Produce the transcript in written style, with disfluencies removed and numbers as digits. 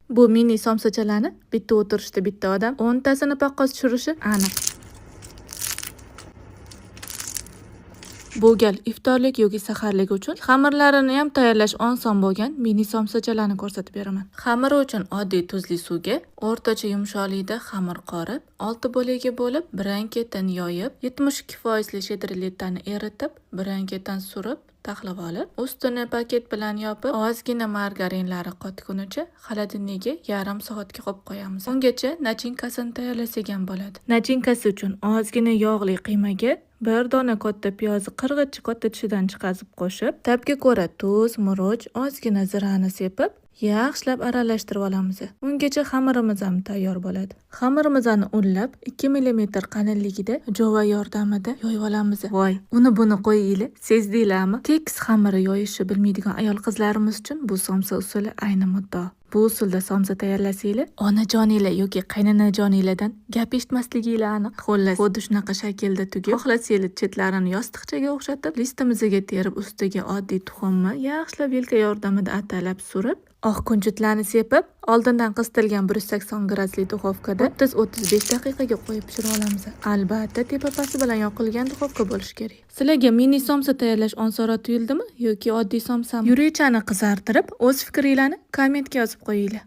Bu mini somsachalarni bitta o'tirishda bitta odam 10 tasini paqqos tushirishi aniq. Bu gal iftorlik yoki saharlik uchun xamirlarini ham tayyorlash oson bo'lgan mini somsachalarni ko'rsatib beraman. Xamiri uchun oddiy tuzli suvga o'rtacha yumshoqlikda xamir qorib, 6 bo'lakga bo'lib, birin-ketin yoyib, 72% shidrilitani eritib, birin-ketin surib, taxlab olib, ustini paket bilan yopib, ozgina margarinlari qotgunicha xolodilnikga yarim soatga qo'yib qo'yamiz. Ungacha nachinkasini tayyorlasak ham bo'ladi. Nachinkasi uchun ozgina yog'li qiymaga bir dona katta piyozni qirg'ichli katta tishidan chiqazib qo'shib, tabga ko'ra tuz, murch, ozgina zirani sepib, yaxshilab aralashtirib olamiz. Ungacha xamirimiz ham tayyor bo'ladi. Xamirimizni unlab 2 mm qalinligida jova yordamida yoyib olamiz. Voy, uni buni qo'yinglar, sezdinglarmi? Tekis xamiri yoyishni bilmaydigan ayol qizlarimiz uchun bu somsa usuli ayni muddao. Bu usulda somsa tayyorlasanglar, onajoninglar yoki qaynanajoninglardan gap eshitmasliginglar aniq. Xullas, xuddi shunaqa shaklda tugib, xohlasanglar chetlarini yostiqchaga o'xshatib, listimiziga terib, ustiga oddiy tuxumni yaxshilab yelka yordamida atalab surib, oq kunjutlarni sepib, oldindan qisitilgan 180 gradusli duxovkada 30-35 daqiqaga qo'yib pishirib olamiz. Albatta, tepapasi bilan yoqilgan duxovka bo'lishi kerak. Sizlarga mini somsa tayyorlash osonroq tuyuldimi yoki oddiy somsami? Yurichani qizartirib, o'z fikringlarni kommentga yozib qo'yinglar.